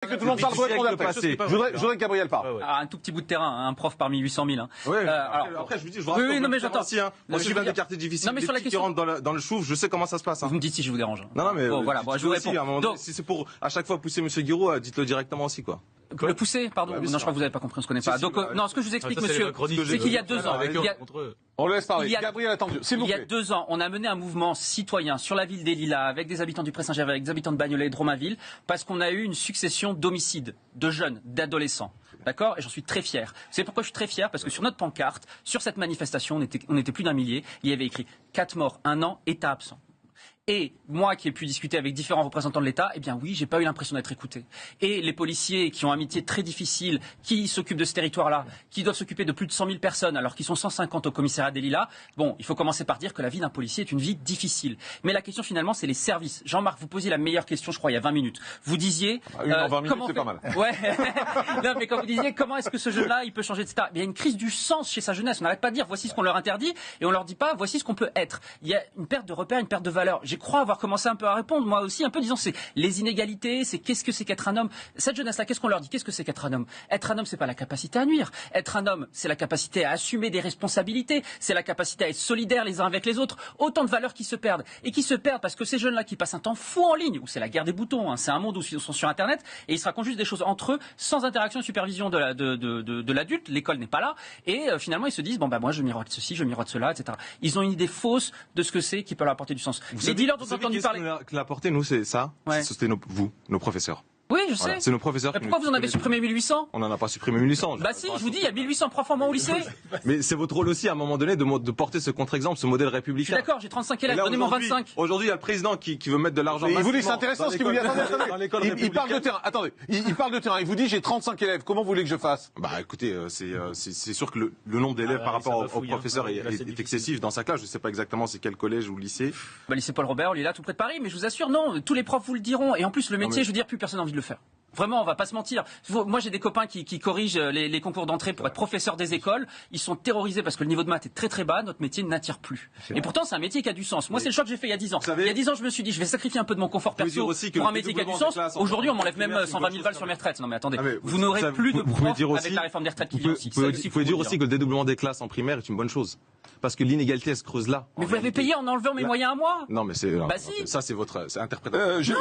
Que tout le monde parle, vous répondez après. Je voudrais que Gabriel parle. Alors, un tout petit bout de terrain, un prof parmi 800 000. Hein. Ouais, après, je vous dis, je vous rassure. Oui, non, mais j'entends. Hein. Moi, je viens des quartiers difficiles, des petits qui rentrent dans le chouf, je sais comment ça se passe. Hein. Vous me dites si je vous dérange. Non, mais bon, voilà, bon, je vous réponds. Donc, si c'est pour à chaque fois pousser M. Guiraud, dites-le directement aussi, quoi. Le pousser, pardon. Non, je crois que vous n'avez pas compris, on se connaît pas. Donc, non, ce que je vous explique, monsieur, c'est qu'il y a 2 ans. On le laisse parler. Gabriel, attendez, s'il vous plaît. Il y a 2 ans, on a mené un mouvement citoyen sur la ville des Lilas, avec des habitants du Pré-Saint-Gervais, avec des habitants de Bagnolet et de Romainville, parce qu'on a eu une succession d'homicides, de jeunes, d'adolescents. D'accord? Et j'en suis très fier. Vous savez pourquoi je suis très fier? Parce que sur notre pancarte, sur cette manifestation, on était plus d'1 millier, il y avait écrit 4 morts, 1 an, État absent. Et moi qui ai pu discuter avec différents représentants de l'État, eh bien oui, j'ai pas eu l'impression d'être écouté. Et les policiers qui ont un métier très difficile, qui s'occupent de ce territoire-là, qui doivent s'occuper de plus de 100 000 personnes alors qu'ils sont 150 au commissariat des Lilas, bon, il faut commencer par dire que la vie d'un policier est une vie difficile. Mais la question finalement, c'est les services. Jean-Marc, vous posiez la meilleure question, je crois, il y a 20 minutes. Vous disiez... 20 minutes, c'est pas mal. Ouais. Non, mais quand vous disiez comment est-ce que ce jeune-là, il peut changer, etc. Il y a une crise du sens chez sa jeunesse. On n'arrête pas de dire voici ce qu'on leur interdit et on leur dit pas voici ce qu'on peut être. Il y a une perte de repères, une perte de valeur. Je crois avoir commencé un peu à répondre, moi aussi, un peu disant c'est les inégalités, c'est qu'est-ce que c'est qu'être un homme. Cette jeunesse-là, qu'est-ce qu'on leur dit? Qu'est-ce que c'est qu'être un homme? Être un homme, c'est pas la capacité à nuire. Être un homme, c'est la capacité à assumer des responsabilités, c'est la capacité à être solidaire les uns avec les autres. Autant de valeurs qui se perdent. Et qui se perdent parce que ces jeunes-là qui passent un temps fou en ligne, où c'est la guerre des boutons, hein, c'est un monde où ils sont sur Internet, et ils se racontent juste des choses entre eux, sans interaction et supervision de l'adulte, l'école n'est pas là, et finalement ils se disent, bon bah moi je miroite ceci, je miroite cela, etc. Ils ont une idée fausse de ce que c'est qui peut leur apporter du sens. Les dealers dont on a entendu parler... Que l'a apporté, nous, c'est ça. Ouais. C'était nos professeurs. Oui, je sais. Voilà. C'est nos professeurs. Mais pourquoi vous en avez supprimé 1800? On n'en a pas supprimé 1800. Bah si, je vous dis, il y a 1800 profs en moins au lycée. Mais c'est votre rôle aussi, à un moment donné, de porter ce contre-exemple, ce modèle républicain. Je suis d'accord, j'ai 35 élèves, donnez-moi 25. Aujourd'hui, il y a le président qui veut mettre de l'argent. Il vous dit, c'est intéressant ce qu'il vous dit. Attendez. Il parle de terrain. Attendez. Il parle de terrain. Il vous dit, j'ai 35 élèves. Comment vous voulez que je fasse? Bah écoutez, c'est sûr que le nombre d'élèves par rapport aux professeurs est excessif dans sa classe. Je ne sais pas exactement c'est quel collège ou lycée. Bah lycée Paul Robert, il est là tout près de Paris, mais je vous assure, non, tous les profs vous le diront. Et en plus, le métier, je veux dire, plus personne n'a envie de le faire. Vraiment, on va pas se mentir. Moi, j'ai des copains qui corrigent les concours d'entrée pour être professeurs des écoles. Ils sont terrorisés parce que le niveau de maths est très très bas. Notre métier n'attire plus. Et pourtant, c'est un métier qui a du sens. Moi, c'est le choix que j'ai fait il y a 10 ans. Il y a 10 ans, je me suis dit, je vais sacrifier un peu de mon confort perso pour un métier qui a du sens. Aujourd'hui, on m'enlève même 120 000 balles sur mes retraites. Non, mais attendez, vous n'aurez plus de profs avec la réforme des retraites qui vient aussi. Vous pouvez dire aussi que le dédoublement des classes en primaire est une bonne chose. Parce que l'inégalité, elle se creuse là. Mais vous l'avez payé en enlevant mes moyens à moi. Non, mais c'est... Bah si. Ça, c'est votre interprétation.